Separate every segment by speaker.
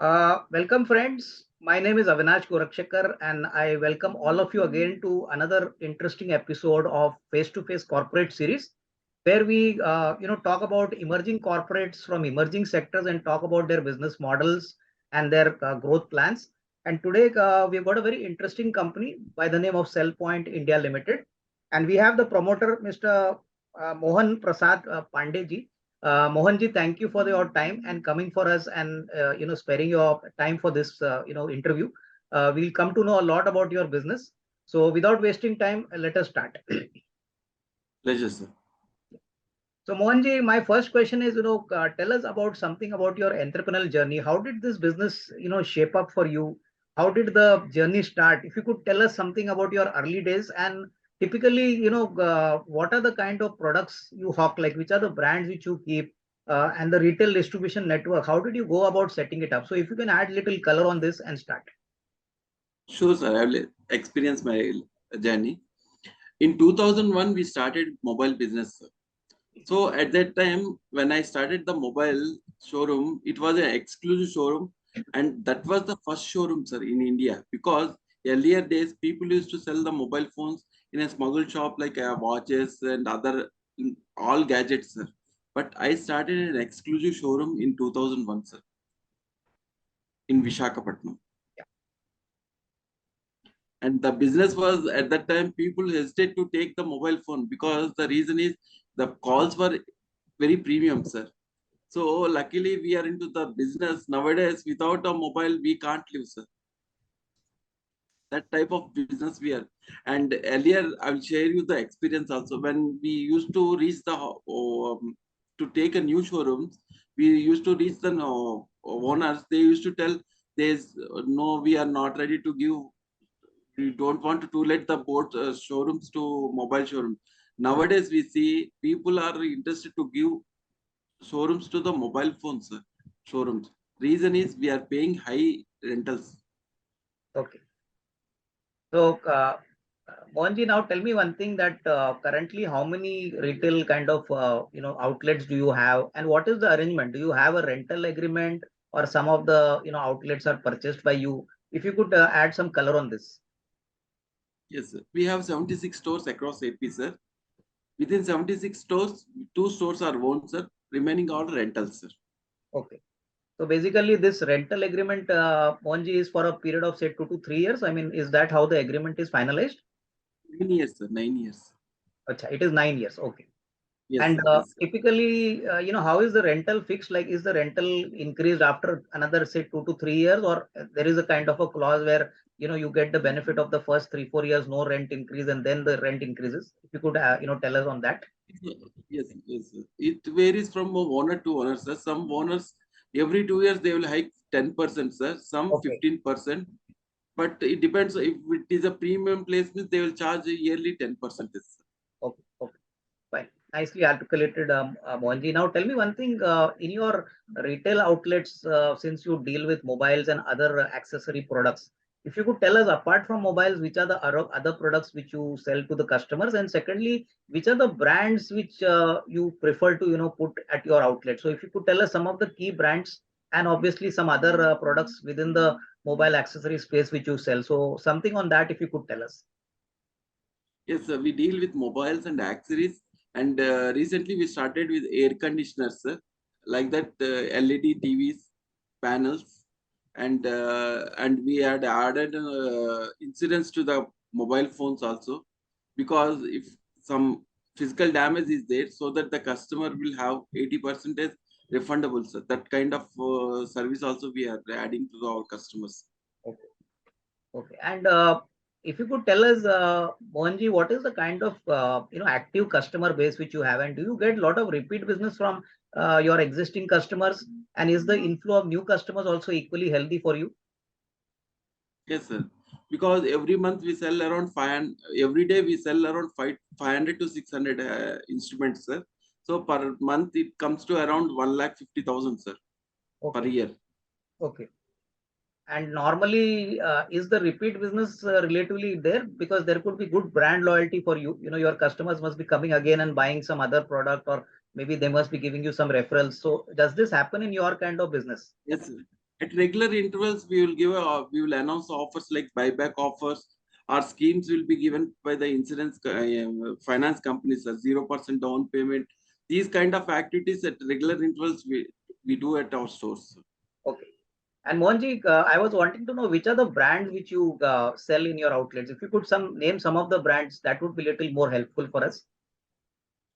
Speaker 1: Welcome, friends. My name is Avinash and I welcome all of you again to another interesting episode of Face to Face Corporate Series, where we, talk about emerging corporates from emerging sectors and talk about their business models and their growth plans. And today we've got a very interesting company by the name of CellPoint India Limited, and we have the promoter, Mr. Mohan Prasad Pandey. Mohanji, thank you for your time and coming for us and sparing your time for this interview. We'll come to know a lot about your business. So without wasting time, let us start.
Speaker 2: Pleasure, sir.
Speaker 1: So Mohanji, my first question is, tell us about something about your entrepreneurial journey. How did this business, shape up for you? How did the journey start? If you could tell us something about your early days and typically, what are the kind of products you hawk, like which are the brands which you keep, and the retail distribution network. How did you go about setting it up? So if you can add little color on this and start.
Speaker 2: Sure, sir. I will experience my journey. In 2001, we started mobile business, sir. So at that time, when I started the mobile showroom, it was an exclusive showroom, and that was the first showroom, sir, in India. Because earlier days, people used to sell the mobile phones in a smuggle shop like watches and other all gadgets, sir. But I started an exclusive showroom in 2001, sir, in Vishakhapatnam. And the business was at that time people hesitate to take the mobile phone because the reason is the calls were very premium, sir. So luckily we are into the business nowadays. Without a mobile we can't live, sir. That type of business we are. And earlier I will share you the experience also. When we used to reach the to take a new showroom, we used to reach the owners. They used to tell there's no, we are not ready to give, we don't want to let the board showrooms to mobile showrooms. Nowadays, we see people are interested to give showrooms to the mobile phones showrooms. Reason is we are paying high rentals.
Speaker 1: Okay. So, Mohanji, now tell me one thing that currently how many retail kind of outlets do you have, and what is the arrangement? Do you have a rental agreement, or some of the outlets are purchased by you? If you could add some color on this.
Speaker 2: Yes, sir. We have 76 stores across AP, sir. Within 76 stores, 2 stores are owned, sir. Remaining all rentals, sir.
Speaker 1: Okay. So basically, this rental agreement, Mohanji, is for a period of say 2 to 3 years. I mean, is that how the agreement is finalized?
Speaker 2: 9 years, sir. 9 years.
Speaker 1: Acha, it is 9 years. Okay.
Speaker 2: Yes,
Speaker 1: And
Speaker 2: sir. Yes, sir.
Speaker 1: typically, how is the rental fixed? Like, is the rental increased after another, say, 2 to 3 years, or there is a kind of a clause where, you get the benefit of the first 3 4 years, no rent increase, and then the rent increases? If you could, tell us on that.
Speaker 2: Yes, yes, sir. It varies from owner to owner, sir. Some owners every 2 years they will hike 10%, sir. Some
Speaker 1: Okay.
Speaker 2: 15%. But it depends. If it is a premium placement, they will charge a yearly 10%.
Speaker 1: Okay. Okay. Fine. Nicely articulated, Mohanji. Now, tell me one thing. In your retail outlets, since you deal with mobiles and other accessory products, if you could tell us, apart from mobiles, which are the other products which you sell to the customers, and secondly, which are the brands which you prefer to, put at your outlet? So, if you could tell us some of the key brands and obviously some other products within the mobile accessory space which you sell. So, something on that, if you could tell us.
Speaker 2: Yes, sir. We deal with mobiles and accessories. And recently we started with air conditioners, sir. Like that, LED TVs, panels, and we had added insurance to the mobile phones also, because if some physical damage is there, so that the customer will have 80% refundable, sir. That kind of service also we are adding to our customers.
Speaker 1: Okay. Okay. And if you could tell us, Mohanji, what is the kind of active customer base which you have, and do you get a lot of repeat business from your existing customers? And is the inflow of new customers also equally healthy for you?
Speaker 2: Yes, sir. Because every month we sell around 500, every day we sell around 500 to 600 instruments, sir. So per month it comes to around 1,50,000, sir, per
Speaker 1: Okay.
Speaker 2: year.
Speaker 1: Okay. And normally, is the repeat business relatively there, because there could be good brand loyalty for you? Your customers must be coming again and buying some other product, or maybe they must be giving you some referrals. So, does this happen in your kind of business?
Speaker 2: Yes, sir. At regular intervals, we will announce offers like buyback offers. Our schemes will be given by the insurance finance companies as 0% down payment. These kind of activities at regular intervals we do at our stores.
Speaker 1: Okay. And Mohanji, I was wanting to know which are the brands which you sell in your outlets. If you could name some of the brands, that would be a little more helpful for us.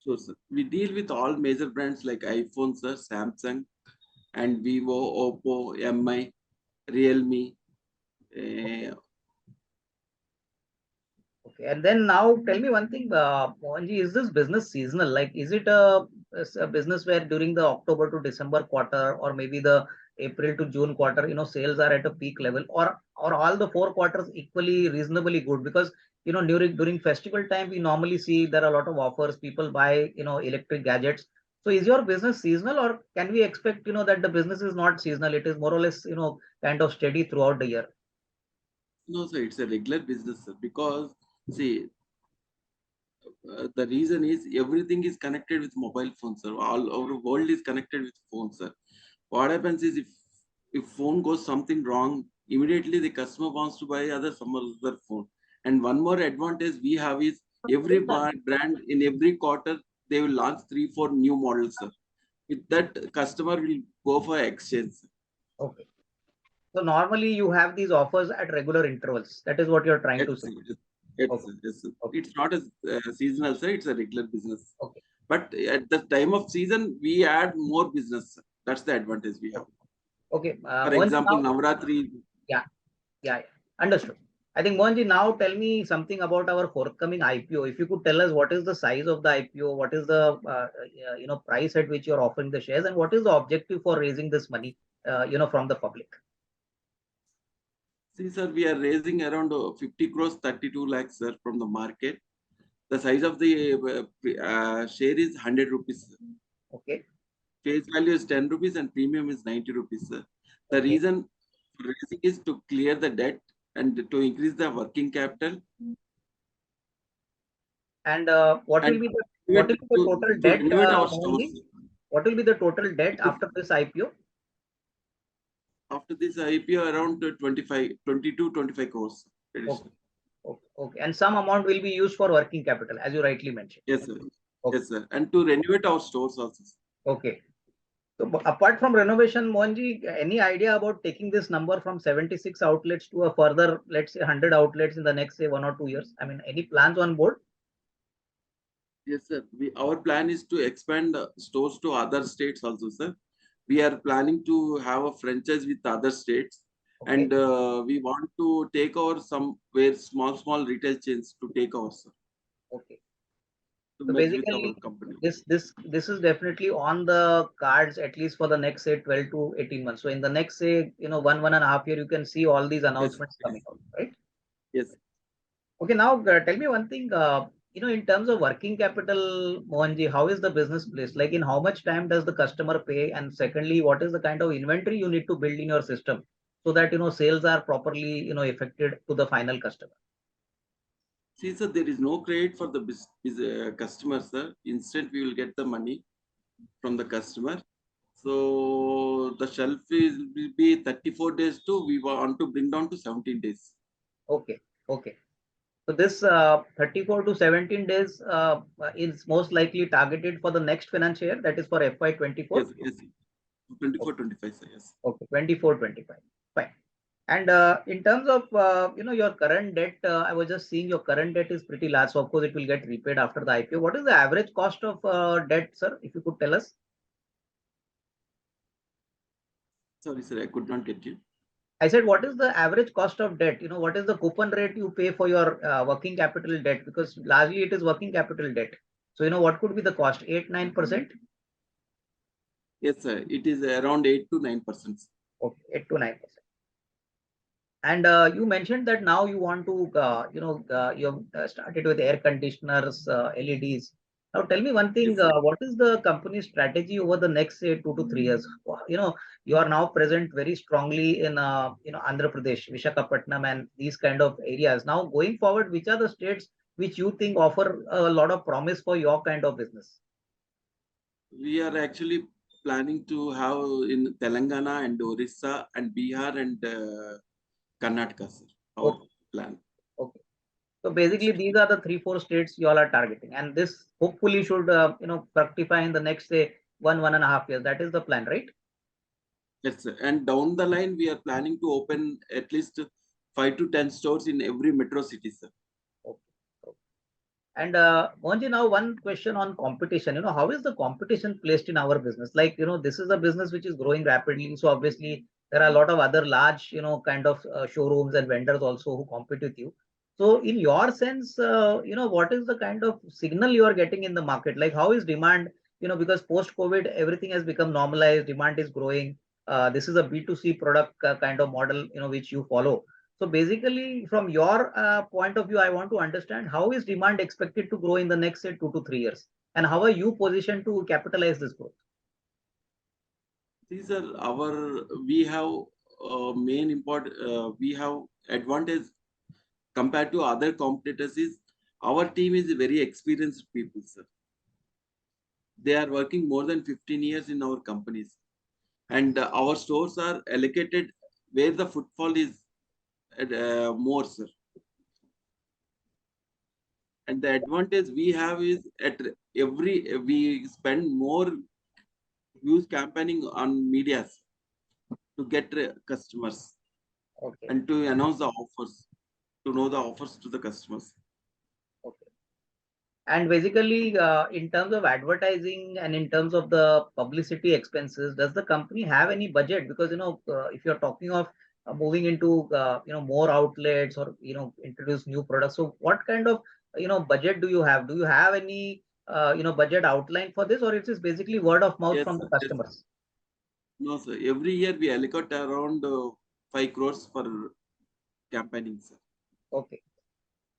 Speaker 2: So, sir, we deal with all major brands like iPhone, sir, Samsung, and Vivo, Oppo, Mi, Realme. Uh,
Speaker 1: Okay, and then now tell me one thing, Mohanji, is this business seasonal? Like, is it a business where during the October to December quarter, or maybe the April to June quarter, sales are at a peak level, or all the 4 quarters equally reasonably good? Because during festival time, we normally see there are a lot of offers. People buy electric gadgets. So, is your business seasonal, or can we expect that the business is not seasonal? It is more or less kind of steady throughout the year.
Speaker 2: no, sir, it's a regular business, sir, because see, the reason is everything is connected with mobile phones, sir. All our world is connected with phones, sir. What happens is if phone goes something wrong, immediately the customer wants to buy some other phone. And one more advantage we have is every brand in every quarter they will launch 3 4 new models, sir. With that, customer will go for exchange.
Speaker 1: Okay. So normally you have these offers at regular intervals. That is what you're trying
Speaker 2: Yes,
Speaker 1: to say.
Speaker 2: yes, yes,
Speaker 1: Okay.
Speaker 2: yes, sir.
Speaker 1: Okay.
Speaker 2: It's not a seasonal, sir. It's a regular business.
Speaker 1: Okay.
Speaker 2: But at the time of season, we add more business, sir. That's the advantage we have.
Speaker 1: Okay. Okay.
Speaker 2: For
Speaker 1: Mohanji,
Speaker 2: example,
Speaker 1: now,
Speaker 2: Navratri.
Speaker 1: yeah, yeah, yeah. Understood. I think Mohanji, now tell me something about our forthcoming IPO. If you could tell us what is the size of the IPO, what is the price at which you're offering the shares, and what is the objective for raising this money, from the public.
Speaker 2: See, sir, we are raising around 50 crores, 32 lakhs, sir, from the market. The size of the share is 100 rupees. Sir.
Speaker 1: Okay.
Speaker 2: Face value is 10 rupees and premium is 90 rupees, sir. The
Speaker 1: Okay.
Speaker 2: reason for raising is to clear the debt and to increase the working capital.
Speaker 1: And what will
Speaker 2: And
Speaker 1: be the total
Speaker 2: to
Speaker 1: debt,
Speaker 2: renovate our stores.
Speaker 1: Mohanji? What will be the total debt
Speaker 2: If
Speaker 1: after this IPO?
Speaker 2: after this IPO, around 25, 22, 25 crores
Speaker 1: Okay.
Speaker 2: additional.
Speaker 1: Okay. Okay. And some amount will be used for working capital, as you rightly mentioned.
Speaker 2: Yes, sir.
Speaker 1: Okay.
Speaker 2: Yes, sir. And to renovate our stores also.
Speaker 1: Okay. So apart from renovation, Mohanji, any idea about taking this number from 76 outlets to a further, let's say, 100 outlets in the next, say, 1 or 2 years? I mean, any plans on board?
Speaker 2: Yes, sir. Our plan is to expand stores to other states also, sir. We are planning to have a franchise with other states,
Speaker 1: Okay.
Speaker 2: and we want to take over somewhere small retail chains to take over, sir,
Speaker 1: Okay.
Speaker 2: to
Speaker 1: So
Speaker 2: merge with our
Speaker 1: basically,
Speaker 2: company.
Speaker 1: this is definitely on the cards at least for the next, say, 12 to 18 months. So in the next, say, 1.5 year, you can see all these
Speaker 2: Yes,
Speaker 1: announcements
Speaker 2: yes,
Speaker 1: coming out, right?
Speaker 2: yes.
Speaker 1: Okay, now tell me one thing. In terms of working capital, Mohanji, how is the business placed? Like, in how much time does the customer pay? And secondly, what is the kind of inventory you need to build in your system so that sales are properly affected to the final customer?
Speaker 2: See, sir, there is no credit for the customer, sir. Instant, we will get the money from the customer. So the shelf will be 34 days to we want to bring down to 17 days.
Speaker 1: Okay, okay. So this 34 to 17 days is most likely targeted for the next financial year, that is for FY24.
Speaker 2: Yes, yes. 24, 25, sir. Yes.
Speaker 1: Okay, 24, 25. Fine. And in terms of your current debt, I was just seeing your current debt is pretty large. So of course it will get repaid after the IPO. What is the average cost of debt, sir? If you could tell us.
Speaker 2: Sorry, sir, I could not get you.
Speaker 1: I said, what is the average cost of debt? What is the coupon rate you pay for your working capital debt? Because largely it is working capital debt. So what could be the cost? 8-9%?
Speaker 2: Yes, sir. It is around 8 to 9%.
Speaker 1: Okay, 8 to 9%. And you mentioned that now you want to, you have started with air conditioners, LEDs. Now tell me one thing,
Speaker 2: Yes, sir.
Speaker 1: what is the company's strategy over the next, say, 2 to 3 years? You are now present very strongly in, Andhra Pradesh, Visakhapatnam, and these kind of areas. Now going forward, which are the states which you think offer a lot of promise for your kind of business?
Speaker 2: We are actually planning to have in Telangana and Orissa and Bihar and Karnataka, sir. Our
Speaker 1: Okay.
Speaker 2: plan.
Speaker 1: Okay. So basically, these are the 3, 4 states you all are targeting, and this hopefully should fructify in the next, say, 1, 1.5 years. That is the plan, right?
Speaker 2: Yes, sir. And down the line, we are planning to open at least 5 to 10 stores in every metro city, sir.
Speaker 1: Okay. Okay. And Mohanji, now one question on competition. How is the competition placed in our business? Like, this is a business which is growing rapidly. So obviously, there are a lot of other large, kind of showrooms and vendors also who compete with you. So, in your sense, what is the kind of signal you are getting in the market? Like, how is demand? Because post-COVID, everything has become normalized. Demand is growing. This is a B2C product kind of model, which you follow. So basically, from your point of view, I want to understand how is demand expected to grow in the next, say, 2 to 3 years, and how are you positioned to capitalize this growth?
Speaker 2: These are our, we have main important, we have advantage compared to other competitors is our team is very experienced people, sir. They are working more than 15 years in our companies. And our stores are allocated where the footfall is more, sir. And the advantage we have is at every, we spend more huge campaigning on medias to get customers
Speaker 1: Okay.
Speaker 2: and to announce the offers, to know the offers to the customers.
Speaker 1: Okay. And basically, in terms of advertising and in terms of the publicity expenses, does the company have any budget? Because if you're talking of moving into more outlets or introduce new products, so what kind of budget do you have? Do you have any budget outline for this, or it is basically word of mouth
Speaker 2: Yes,
Speaker 1: from
Speaker 2: sir.
Speaker 1: the
Speaker 2: Yes, sir.
Speaker 1: customers?
Speaker 2: No, sir. Every year we allocate around 5 crores for campaigning, sir.
Speaker 1: Okay.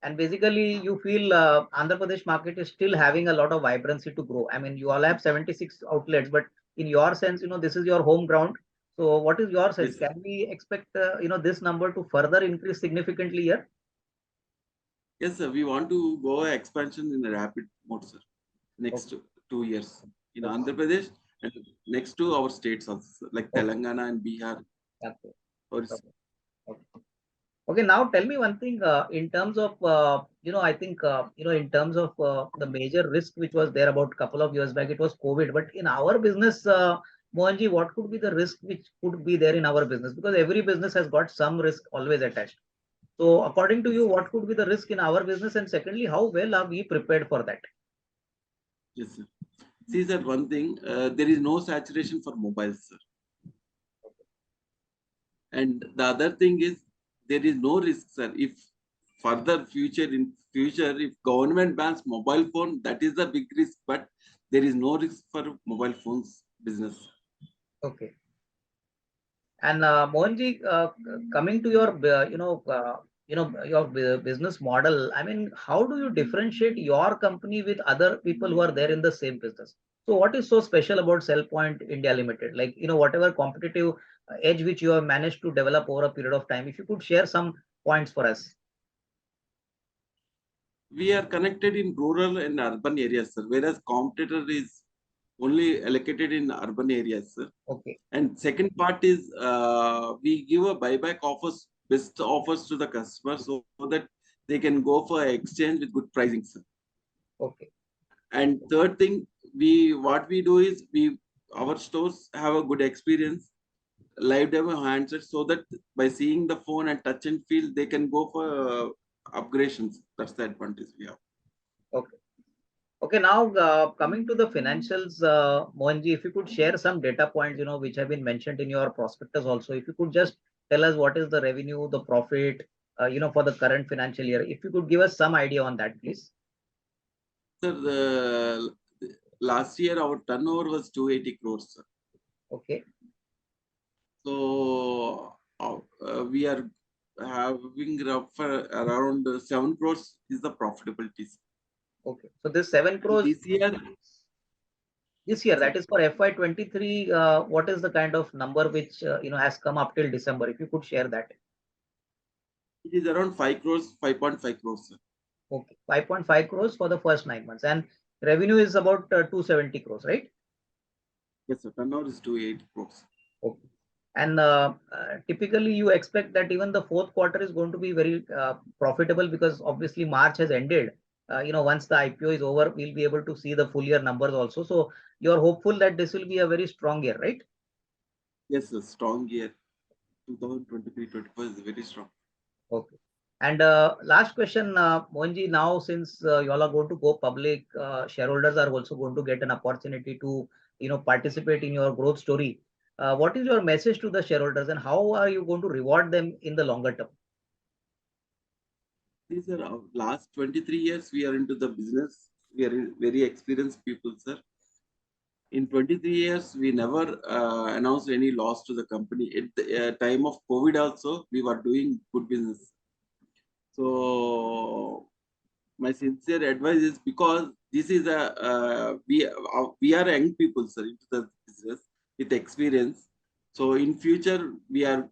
Speaker 1: And basically, you feel Andhra Pradesh market is still having a lot of vibrancy to grow. I mean, you all have 76 outlets, but in your sense, this is your home ground. So, what is your sense?
Speaker 2: Yes, sir.
Speaker 1: Can we expect, this number to further increase significantly here?
Speaker 2: Yes, sir. We want to go expansion in a rapid mode, sir.
Speaker 1: Okay.
Speaker 2: Next 2 years in
Speaker 1: Okay.
Speaker 2: Andhra Pradesh and next to our states also, sir, like
Speaker 1: Okay.
Speaker 2: Telangana and Bihar.
Speaker 1: Okay.
Speaker 2: Or
Speaker 1: Okay. Okay. Okay, now tell me one thing, in terms of, I think, in terms of the major risk which was there about a couple of years back, it was COVID. But in our business, Mohanji, what could be the risk which could be there in our business? Because every business has got some risk always attached. So, according to
Speaker 2: yes,
Speaker 1: you,
Speaker 2: sir.
Speaker 1: what could be the risk in our business? And secondly, how well are we prepared for that?
Speaker 2: Yes, sir. See, sir, one thing, there is no saturation for mobiles, sir. And the other thing is there is no risk, sir. If further future in future, if government bans mobile phone, that is the big risk. But there is no risk for mobile phones business.
Speaker 1: Okay. And Mohanji, coming to your, your business model, I mean, how do you differentiate your company with other people who are there in the same business? So, what is so special about Cellpoint India Limited? Like, whatever competitive edge which you have managed to develop over a period of time, if you could share some points for us.
Speaker 2: We are connected in rural and urban areas, sir, whereas competitor is only allocated in urban areas, sir.
Speaker 1: Okay.
Speaker 2: And second part is we give a buyback offers, best offers to the customers so that they can go for exchange with good pricing, sir.
Speaker 1: Okay.
Speaker 2: And third thing, we what we do is we our stores have a good experience, live demo handset, so that by seeing the phone and touch and feel, they can go for upgradations. That's the advantage we have.
Speaker 1: Okay. Okay, now coming to the financials, Mohanji, if you could share some data points, which have been mentioned in your prospectus also. If you could just tell us what is the revenue, the profit, for the current financial year. If you could give us some idea on that, please.
Speaker 2: Sir, the last year our turnover was 280 crores, sir.
Speaker 1: Okay.
Speaker 2: So we are having around 7 crores is the profitability.
Speaker 1: Okay. So this 7
Speaker 2: And
Speaker 1: crores this year,
Speaker 2: sir,
Speaker 1: that is for FY23, what is the kind of number which, has come up till December? If you could share that.
Speaker 2: it is around 5 crores, 5.5 crores, sir.
Speaker 1: Okay. 5.5 crores for the first 9 months. And revenue is about 270 crores, right?
Speaker 2: Yes, sir. Turnover is 280 crores.
Speaker 1: Okay. And typically, you expect that even the fourth quarter is going to be very profitable because obviously March has ended. Once the IPO is over, we'll be able to see the full year numbers also. So you're hopeful that this will be a very strong year, right?
Speaker 2: Yes, a strong year. 2023-24 is very strong.
Speaker 1: Okay. And last question, Mohanji, now since you all are going to go public, shareholders are also going to get an opportunity to, participate in your growth story. What is your message to the shareholders and how are you going to reward them in the longer term?
Speaker 2: These are our last 23 years we are into the business. We are very experienced people, sir. In 23 years, we never announced any loss to the company. At the time of COVID also, we were doing good business. So my sincere advice is because this is we are young people, sir, into the business with experience. So in future, we are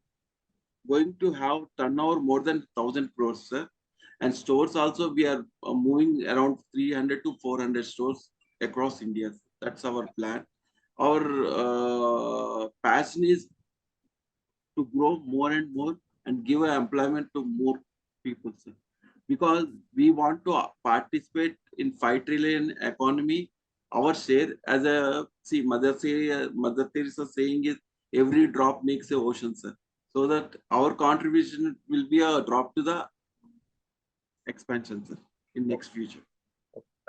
Speaker 2: going to have turnover more than 1,000 crores, sir. And stores also, we are moving around 300 to 400 stores across India. That's our plan. Our passion is to grow more and more and give employment to more people, sir. Because we want to participate in 5 trillion economy. Our share as a, see, Mother Teresa saying is every drop makes a ocean, sir. So that our contribution will be a drop to the expansion, sir, in next future.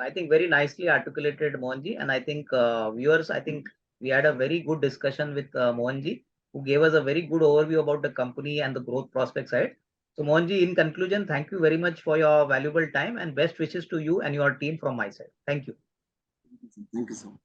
Speaker 1: I think very nicely articulated, Mohanji. And I think viewers, I think we had a very good discussion with Mohanji, who gave us a very good overview about the company and the growth prospect side. So, Mohanji, in conclusion, thank you very much for your valuable time and best wishes to you and your team from my side. Thank you.
Speaker 2: Thank you so much.